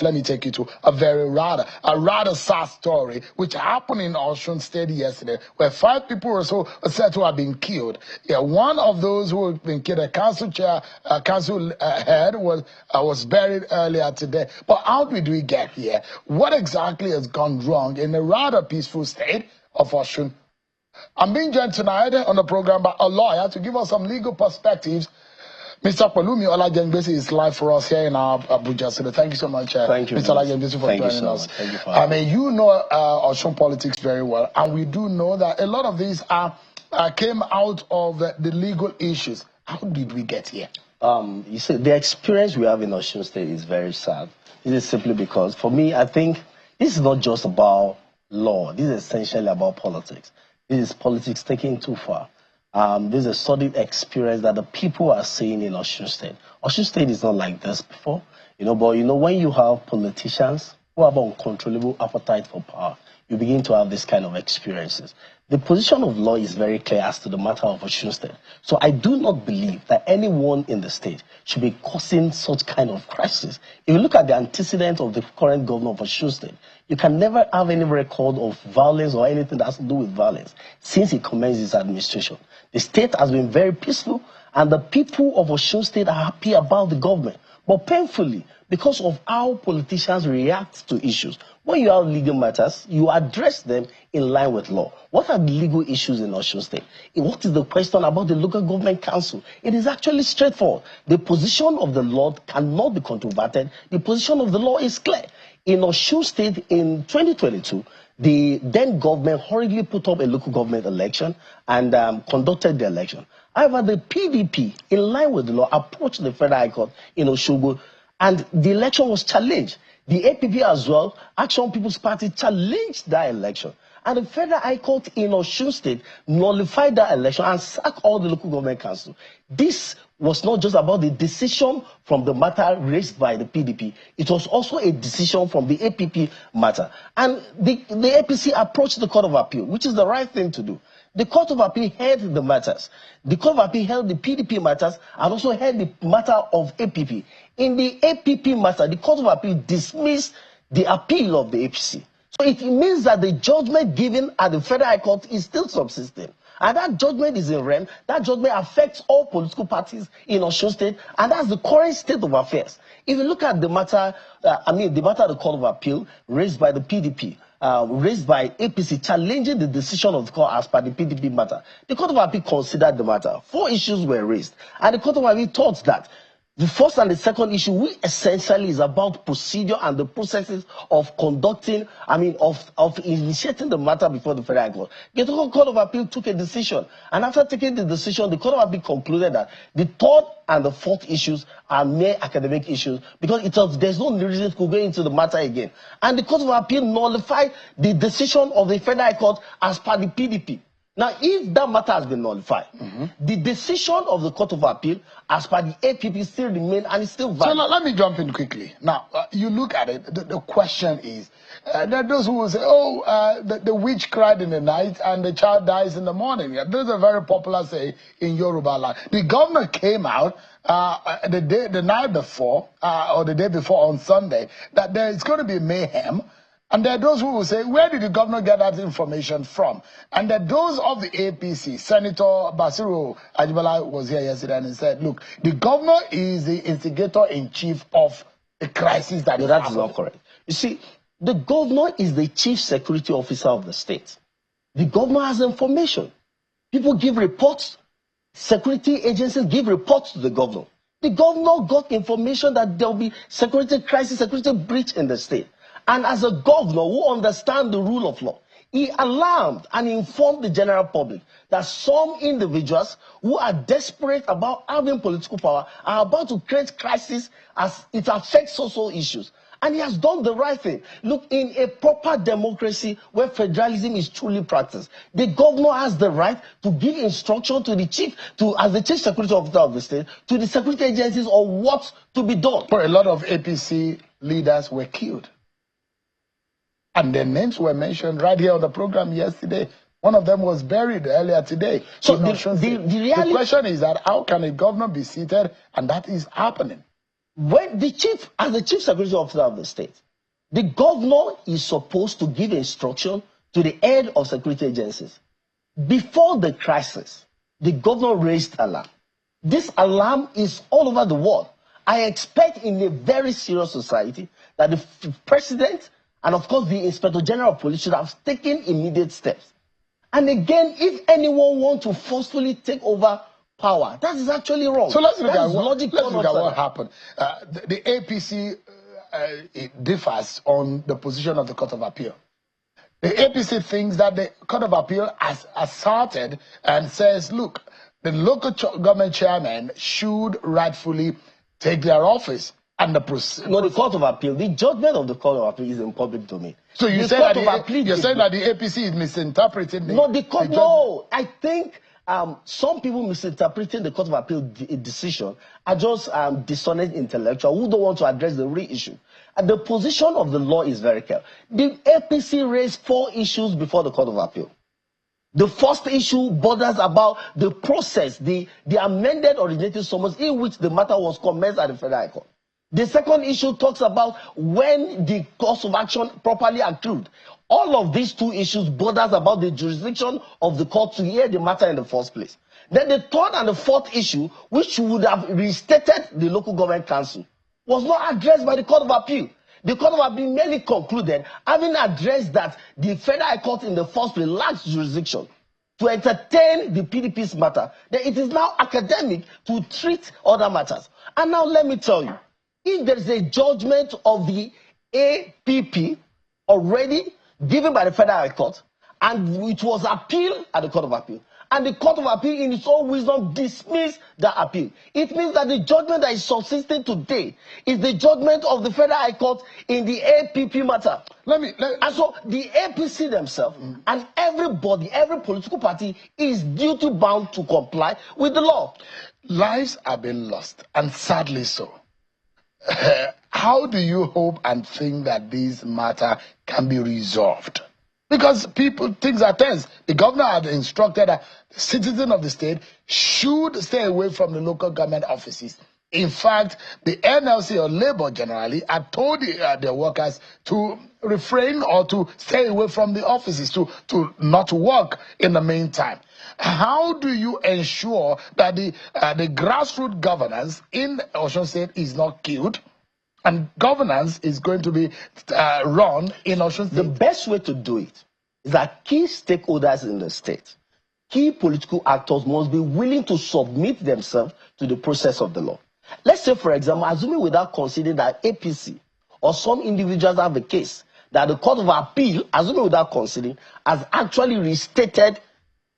Let me take you to a rather sad story which happened in Osun State yesterday, where 5 people or so are said to have been killed. Yeah, one of those who have been killed, a council head, was buried earlier today. But how did we get here? What exactly has gone wrong in the rather peaceful state of Osun? I'm being joined tonight on the program by a lawyer to give us some legal perspectives. Mr. Palumi Olajengbesi is live for us here in our Abuja. So thank you so much, thank you, Mr. Olajengbesi, for joining us. Thank you for I mean, you know Osun politics very well, and we do know that a lot of these came out of the legal issues. How did we get here? You see, the experience we have in Osun State is very sad. This is simply because, for me, I think this is not just about law. This is essentially about politics. This is politics taken too far. This is a solid experience that the people are seeing in Osun State. Osun State is not like this before, but when you have politicians who have uncontrollable appetite for power, you begin to have this kind of experiences. The position of law is very clear as to the matter of Osun State. So I do not believe that anyone in the state should be causing such kind of crisis. If you look at the antecedent of the current governor of Osun State, you can never have any record of violence or anything that has to do with violence since he commenced his administration. The state has been very peaceful, and the people of Osun State are happy about the government. But painfully, because of how politicians react to issues, when you have legal matters, you address them in line with law. What are the legal issues in Osun State? What is the question about the local government council? It is actually straightforward. The position of the law cannot be controverted. The position of the law is clear. In Osun State in 2022, the then government hurriedly put up a local government election and conducted the election. However, the PDP, in line with the law, approached the Federal High Court in Osogbo, and the election was challenged. The APP as well, Action People's Party, challenged that election. And the Federal High Court in Osun State nullified that election and sacked all the local government council. This was not just about the decision from the matter raised by the PDP. It was also a decision from the APP matter. And the APC approached the Court of Appeal, which is the right thing to do. The Court of Appeal heard the matters. The Court of Appeal held the PDP matters and also heard the matter of APP. In the APP matter, the Court of Appeal dismissed the appeal of the APC. So it means that the judgment given at the Federal High Court is still subsisting. And that judgment is in rem. That judgment affects all political parties in Osun State, and that's the current state of affairs. If you look at the matter, the matter of the Court of Appeal raised by the PDP, raised by APC, challenging the decision of the court as per the PDP matter, the Court of Appeal considered the matter. 4 issues were raised, and the Court of Appeal thought that the first and the second issue, which essentially is about procedure and the processes of conducting, of initiating the matter before the Federal Court. The Court of Appeal took a decision, and after taking the decision, the Court of Appeal concluded that the third and the fourth issues are mere academic issues because there's no reason to go into the matter again. And the Court of Appeal nullified the decision of the Federal Court as per the PDP. Now, if that matter has been nullified, the decision of the Court of Appeal as per the APP still remains and is still valid. So let me jump in quickly. Now, you look at it, the question is, there are those who will say, the witch cried in the night and the child dies in the morning. This is a very popular say in Yoruba land. The governor came out the night before, or the day before on Sunday, that there is going to be mayhem. And there are those who will say, where did the governor get that information from? And there are those of the APC. Senator Basiru Ajibala was here yesterday and he said, look, the governor is the instigator-in-chief of a crisis that is happening. That is not correct. You see, the governor is the chief security officer of the state. The governor has information. People give reports. Security agencies give reports to the governor. The governor got information that there will be security crisis, security breach in the state. And as a governor who understands the rule of law, he alarmed and informed the general public that some individuals who are desperate about having political power are about to create crisis as it affects social issues. And he has done the right thing. Look, in a proper democracy where federalism is truly practiced, the governor has the right to give instruction to the chief, as the chief security officer of the state, to the security agencies on what to be done. But a lot of APC leaders were killed. And their names were mentioned right here on the program yesterday. One of them was buried earlier today. So the question is that how can a governor be seated and that is happening? When as the chief security officer of the state, the governor is supposed to give instruction to the head of security agencies. Before the crisis, the governor raised alarm. This alarm is all over the world. I expect in a very serious society that the president and of course the inspector general of police should have taken immediate steps. And again, if anyone wants to forcefully take over power, that is actually wrong. So let's look at what happened. The APC it differs on the position of the Court of Appeal. The APC thinks that the Court of Appeal has asserted and says, look, the local government chairman should rightfully take their office. And the Court of Appeal, the judgment of the Court of Appeal is in public domain. So you say that you're saying that the APC is misinterpreting No, I think some people misinterpreting the Court of Appeal decision are just dishonest intellectuals who don't want to address the real issue. And the position of the law is very clear. The APC raised 4 issues before the Court of Appeal. The first issue borders about the process, the amended originating summons in which the matter was commenced at the Federal High Court. The second issue talks about when the course of action properly accrued. All of these 2 issues borders about the jurisdiction of the court to hear the matter in the first place. Then the third and the fourth issue, which would have restated the local government council, was not addressed by the Court of Appeal. The Court of Appeal merely concluded, having addressed that the Federal High Court in the first place lacks jurisdiction to entertain the PDP's matter, that it is now academic to treat other matters. And now let me tell you, if there is a judgment of the APP already given by the Federal High Court, and it was appealed at the Court of Appeal, and the Court of Appeal in its own wisdom dismissed the appeal, it means that the judgment that is subsisting today is the judgment of the Federal High Court in the APP matter. And so the APC themselves and everybody, every political party is duty bound to comply with the law. Lives are being lost, and sadly so. How do you hope and think that this matter can be resolved? Because things are tense. The governor had instructed that the citizen of the state should stay away from the local government offices. In fact, the NLC or Labour generally had told their workers to refrain or to stay away from the offices, to not work in the meantime. How do you ensure that the grassroots governance in Osun State is not killed and governance is going to be run in Osun State? The best way to do it is that key stakeholders in the state, key political actors must be willing to submit themselves to the process of the law. Let's say, for example, assuming without considering that APC or some individuals have a case that the Court of Appeal, assuming without considering, has actually restated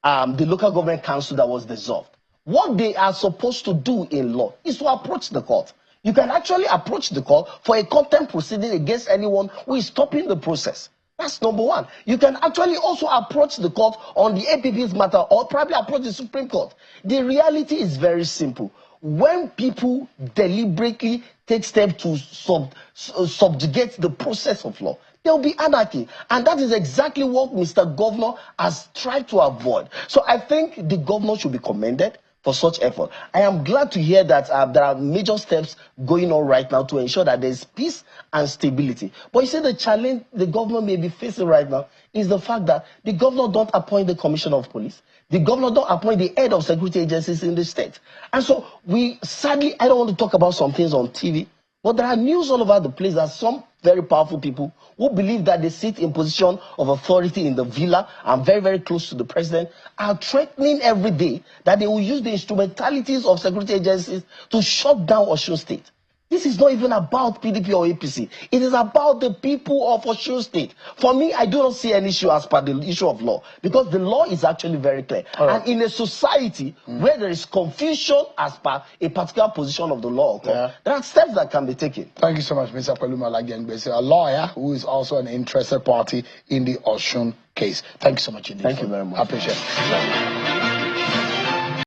the local government council that was dissolved. What they are supposed to do in law is to approach the court. You can actually approach the court for a contempt proceeding against anyone who is stopping the process. That's number one. You can actually also approach the court on the APP's matter or probably approach the Supreme Court. The reality is very simple. When people deliberately take steps to subjugate the process of law, there will be anarchy. And that is exactly what Mr. Governor has tried to avoid. So I think the governor should be commended for such effort. I am glad to hear that there are major steps going on right now to ensure that there is peace and stability. But you see, the challenge the governor may be facing right now is the fact that the governor don't appoint the commissioner of police. The governor don't appoint the head of security agencies in the state. And so sadly, I don't want to talk about some things on TV, but there are news all over the place that some very powerful people who believe that they sit in position of authority in the villa and very, very close to the president are threatening every day that they will use the instrumentalities of security agencies to shut down Osun State. This is not even about PDP or APC. It is about the people of Osun State. For me, I do not see an issue as per the issue of law, because the law is actually very clear. And in a society where there is confusion as per a particular position of the law, there are steps that can be taken. Thank you so much, Mr. Peluma Lagengbese, a lawyer who is also an interested party in the Osun case. Thank you so much indeed. Thank you very much. I appreciate it.